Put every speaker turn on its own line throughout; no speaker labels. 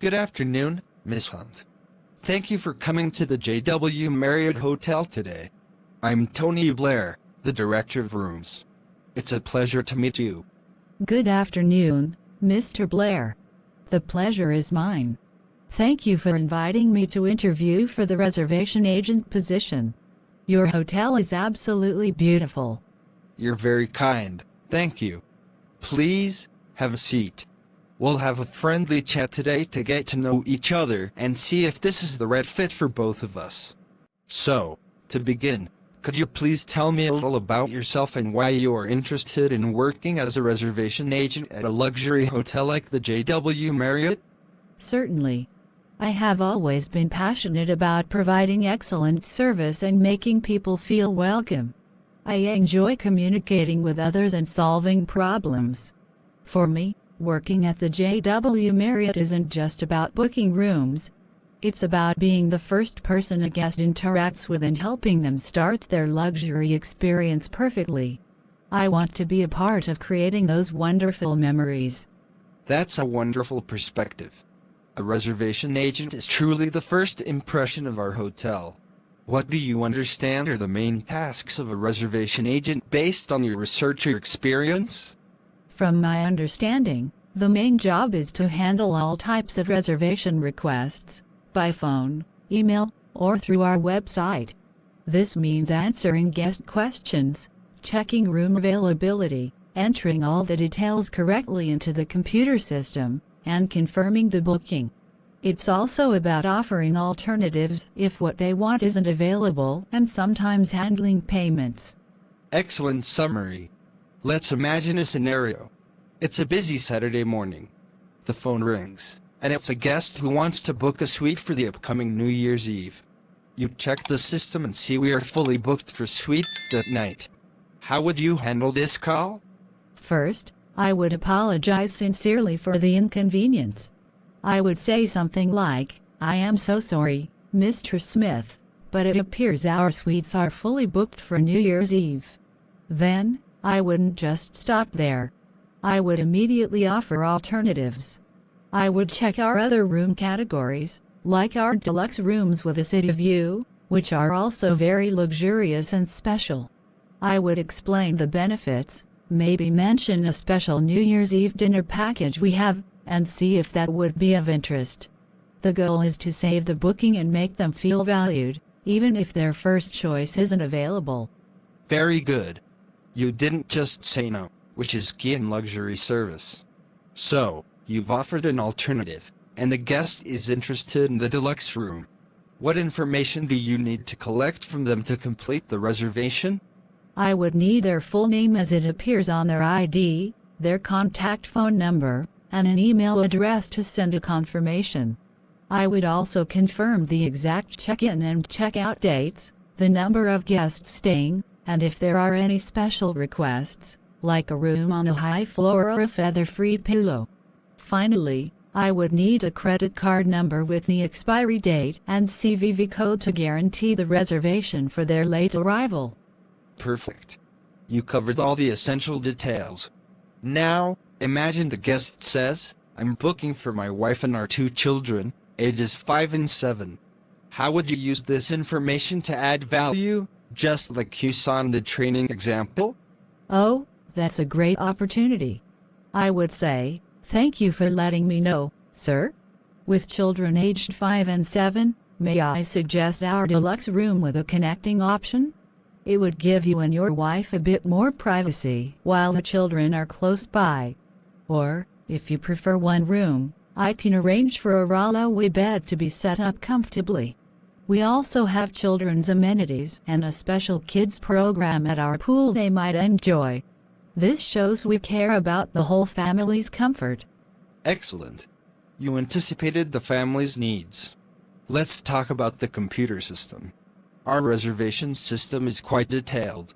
Good afternoon, Miss Hunt. Thank you for coming to the JW Marriott Hotel today. I'm Tony Blair, the Director of Rooms. It's a pleasure to meet you.
Good afternoon, Mr. Blair. The pleasure is mine. Thank you for inviting me to interview for the reservation agent position. Your hotel is absolutely beautiful.
You're very kind, thank you. Please, have a seat. We'll have a friendly chat today to get to know each other and see if this is the right fit for both of us. So, to begin, could you please tell me a little about yourself and why you are interested in working as a reservation agent at a luxury hotel like the JW Marriott?
Certainly. I have always been passionate about providing excellent service and making people feel welcome. I enjoy communicating with others and solving problems. For me, working at the JW Marriott isn't just about booking rooms. It's about being the first person a guest interacts with and helping them start their luxury experience perfectly. I want to be a part of creating those wonderful memories.
That's a wonderful perspective. A reservation agent is truly the first impression of our hotel. What do you understand are the main tasks of a reservation agent based on your research or experience?
From my understanding, the main job is to handle all types of reservation requests, by phone, email, or through our website. This means answering guest questions, checking room availability, entering all the details correctly into the computer system, and confirming the booking. It's also about offering alternatives if what they want isn't available and sometimes handling payments.
Excellent summary. Let's imagine a scenario. It's a busy Saturday morning. The phone rings, and it's a guest who wants to book a suite for the upcoming New Year's Eve. You check the system and see we are fully booked for suites that night. How would you handle this call?
First, I would apologize sincerely for the inconvenience. I would say something like, "I am so sorry, Mr. Smith, but it appears our suites are fully booked for New Year's Eve." Then, I wouldn't just stop there. I would immediately offer alternatives. I would check our other room categories, like our deluxe rooms with a city view, which are also very luxurious and special. I would explain the benefits, maybe mention a special New Year's Eve dinner package we have, and see if that would be of interest. The goal is to save the booking and make them feel valued, even if their first choice isn't available.
Very good. You didn't just say no, which is key in luxury service. So, you've offered an alternative, and the guest is interested in the deluxe room. What information do you need to collect from them to complete the reservation?
I would need their full name as it appears on their ID, their contact phone number, and an email address to send a confirmation. I would also confirm the exact check-in and check-out dates, the number of guests staying, and if there are any special requests, like a room on a high floor or a feather-free pillow. Finally, I would need a credit card number with the expiry date and CVV code to guarantee the reservation for their late arrival.
Perfect. You covered all the essential details. Now, imagine the guest says, "I'm booking for my wife and our 2 children, ages 5 and 7. How would you use this information to add value, just like you saw in the training example?"
Oh, that's a great opportunity. I would say, "Thank you for letting me know, sir. With children aged 5 and 7, may I suggest our deluxe room with a connecting option? It would give you and your wife a bit more privacy while the children are close by. Or, if you prefer one room, I can arrange for a roll-away bed to be set up comfortably. We also have children's amenities and a special kids program at our pool they might enjoy. This shows we care about the whole family's comfort."
Excellent. You anticipated the family's needs. Let's talk about the computer system. Our reservation system is quite detailed.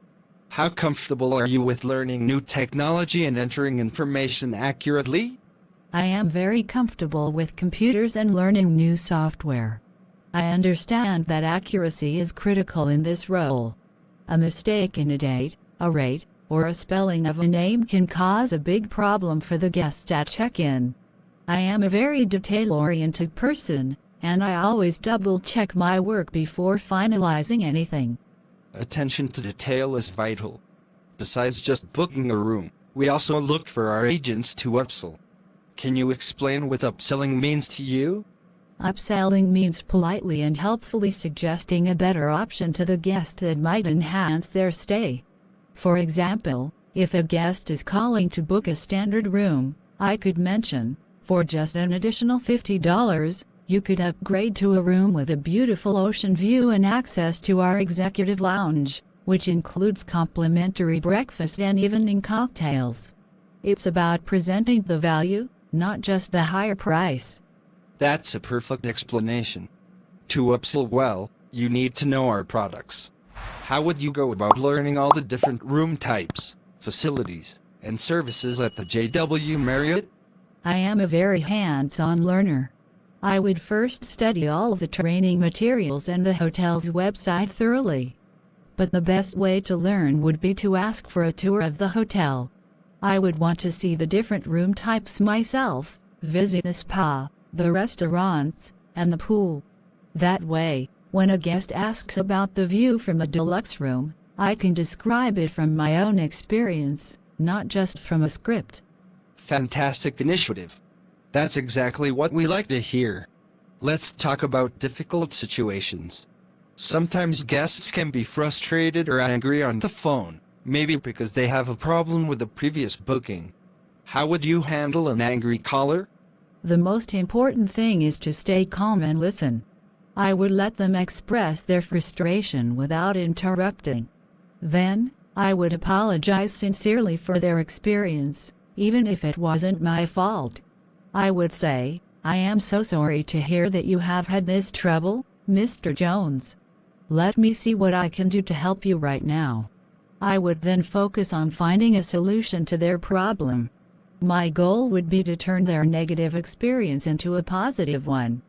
How comfortable are you with learning new technology and entering information accurately?
I am very comfortable with computers and learning new software. I understand that accuracy is critical in this role. A mistake in a date, a rate, or a spelling of a name can cause a big problem for the guests at check-in. I am a very detail-oriented person, and I always double-check my work before finalizing anything.
Attention to detail is vital. Besides just booking a room, we also look for our agents to upsell. Can you explain what upselling means to you?
Upselling means politely and helpfully suggesting a better option to the guest that might enhance their stay. For example, if a guest is calling to book a standard room, I could mention, for just an additional $50, you could upgrade to a room with a beautiful ocean view and access to our executive lounge, which includes complimentary breakfast and evening cocktails. It's about presenting the value, not just the higher price.
That's a perfect explanation. To upsell well, you need to know our products. How would you go about learning all the different room types, facilities, and services at the JW Marriott?
I am a very hands-on learner. I would first study all of the training materials and the hotel's website thoroughly. But the best way to learn would be to ask for a tour of the hotel. I would want to see the different room types myself, visit the spa, the restaurants, and the pool. That way, when a guest asks about the view from a deluxe room, I can describe it from my own experience, not just from a script.
Fantastic initiative. That's exactly what we like to hear. Let's talk about difficult situations. Sometimes guests can be frustrated or angry on the phone, maybe because they have a problem with the previous booking. How would you handle an angry caller?
The most important thing is to stay calm and listen. I would let them express their frustration without interrupting. Then, I would apologize sincerely for their experience, even if it wasn't my fault. I would say, "I am so sorry to hear that you have had this trouble, Mr. Jones. Let me see what I can do to help you right now." I would then focus on finding a solution to their problem. My goal would be to turn their negative experience into a positive one.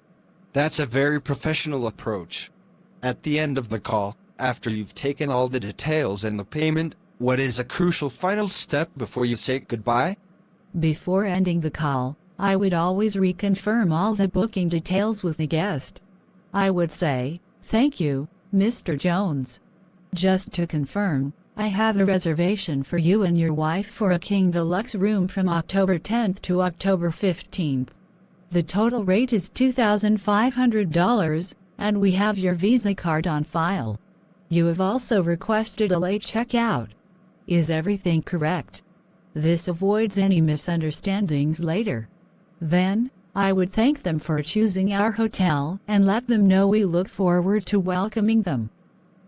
That's a very professional approach. At the end of the call, after you've taken all the details and the payment, what is a crucial final step before you say goodbye?
Before ending the call, I would always reconfirm all the booking details with the guest. I would say, "Thank you, Mr. Jones. Just to confirm, I have a reservation for you and your wife for a King Deluxe room from October 10th to October 15th. The total rate is $2,500, and we have your Visa card on file. You have also requested a late checkout. Is everything correct?" This avoids any misunderstandings later. Then, I would thank them for choosing our hotel and let them know we look forward to welcoming them.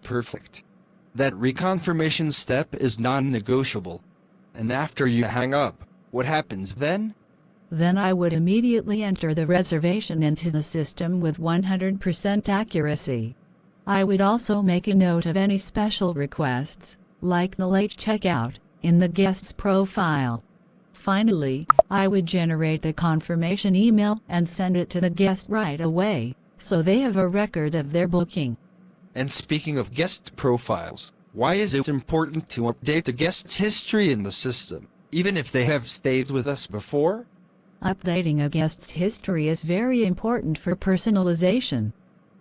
Perfect. That reconfirmation step is non-negotiable. And after you hang up, what happens then?
Then I would immediately enter the reservation into the system with 100% accuracy. I would also make a note of any special requests, like the late checkout, in the guest's profile. Finally, I would generate the confirmation email and send it to the guest right away, so they have a record of their booking.
And speaking of guest profiles, why is it important to update the guest's history in the system, even if they have stayed with us before?
Updating a guest's history is very important for personalization.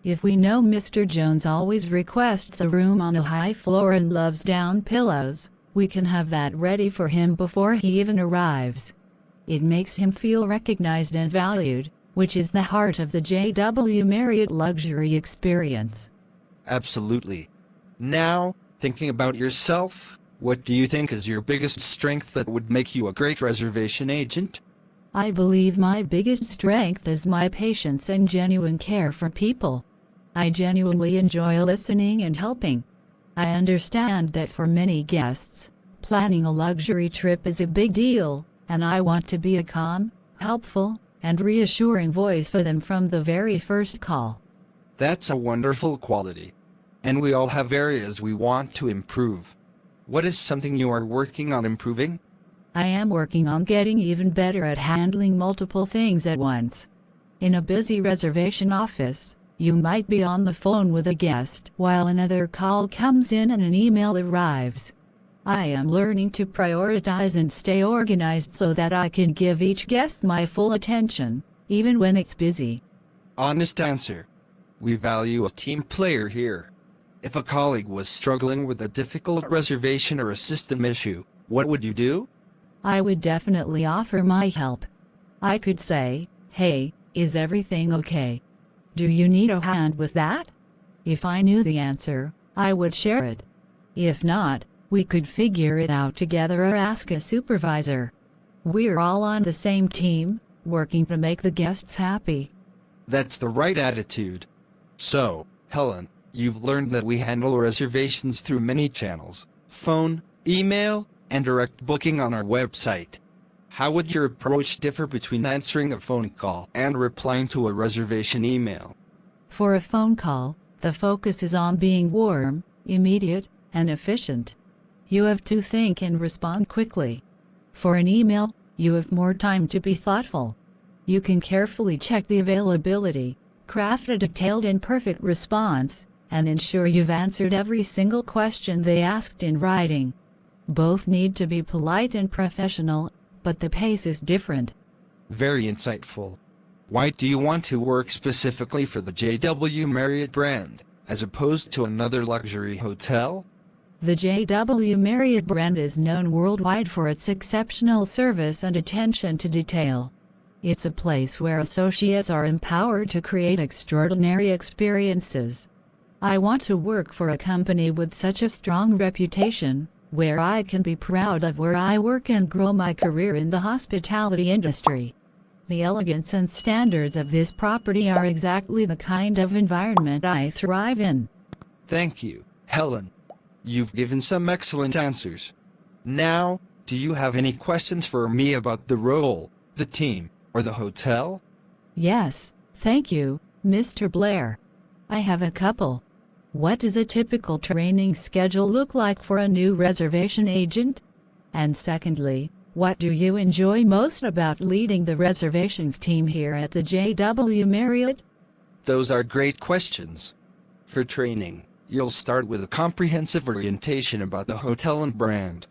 If we know Mr. Jones always requests a room on a high floor and loves down pillows, we can have that ready for him before he even arrives. It makes him feel recognized and valued, which is the heart of the JW Marriott luxury experience.
Absolutely. Now, thinking about yourself, what do you think is your biggest strength that would make you a great reservation agent?
I believe my biggest strength is my patience and genuine care for people. I genuinely enjoy listening and helping. I understand that for many guests, planning a luxury trip is a big deal, and I want to be a calm, helpful, and reassuring voice for them from the very first call.
That's a wonderful quality. And we all have areas we want to improve. What is something you are working on improving?
I am working on getting even better at handling multiple things at once. In a busy reservation office, you might be on the phone with a guest while another call comes in and an email arrives. I am learning to prioritize and stay organized so that I can give each guest my full attention, even when it's busy.
Honest answer. We value a team player here. If a colleague was struggling with a difficult reservation or a system issue, what would you do?
I would definitely offer my help. I could say, "Hey, is everything okay? Do you need a hand with that?" If I knew the answer, I would share it. If not, we could figure it out together or ask a supervisor. We're all on the same team, working to make the guests happy.
That's the right attitude. So, Helen, you've learned that we handle reservations through many channels: phone, email, and direct booking on our website. How would your approach differ between answering a phone call and replying to a reservation email?
For a phone call, the focus is on being warm, immediate, and efficient. You have to think and respond quickly. For an email, you have more time to be thoughtful. You can carefully check the availability, craft a detailed and perfect response, and ensure you've answered every single question they asked in writing. Both need to be polite and professional, but the pace is different.
Very insightful. Why do you want to work specifically for the JW Marriott brand, as opposed to another luxury hotel?
The JW Marriott brand is known worldwide for its exceptional service and attention to detail. It's a place where associates are empowered to create extraordinary experiences. I want to work for a company with such a strong reputation, where I can be proud of where I work and grow my career in the hospitality industry. The elegance and standards of this property are exactly the kind of environment I thrive in.
Thank you, Helen. You've given some excellent answers. Now, do you have any questions for me about the role, the team, or the hotel?
Yes, thank you, Mr. Blair. I have a couple. What does a typical training schedule look like for a new reservation agent? And secondly, what do you enjoy most about leading the reservations team here at the JW Marriott?
Those are great questions. For training, you'll start with a comprehensive orientation about the hotel and brand.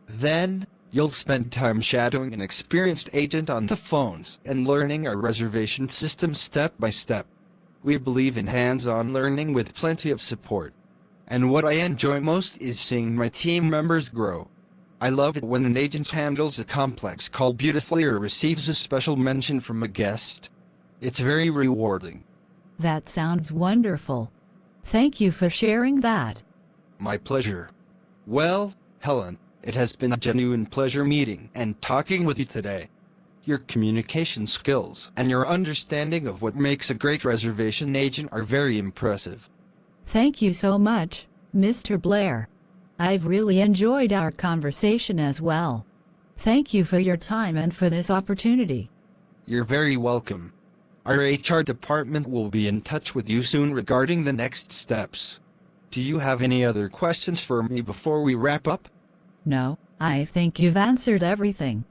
Then, you'll spend time shadowing an experienced agent on the phones and learning our reservation system step by step. We believe in hands-on learning with plenty of support. And what I enjoy most is seeing my team members grow. I love it when an agent handles a complex call beautifully or receives a special mention from a guest. It's very rewarding.
That sounds wonderful. Thank you for sharing that.
My pleasure. Well, Helen, it has been a genuine pleasure meeting and talking with you today. Your communication skills and your understanding of what makes a great reservation agent are very impressive.
Thank you so much, Mr. Blair. I've really enjoyed our conversation as well. Thank you for your time and for this opportunity.
You're very welcome. Our HR department will be in touch with you soon regarding the next steps. Do you have any other questions for me before we wrap up?
No, I think you've answered everything.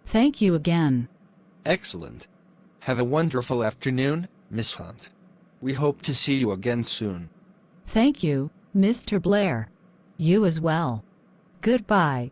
Thank you again.
Excellent. Have a wonderful afternoon, Miss Hunt. We hope to see you again soon.
Thank you, Mr. Blair. You as well. Goodbye.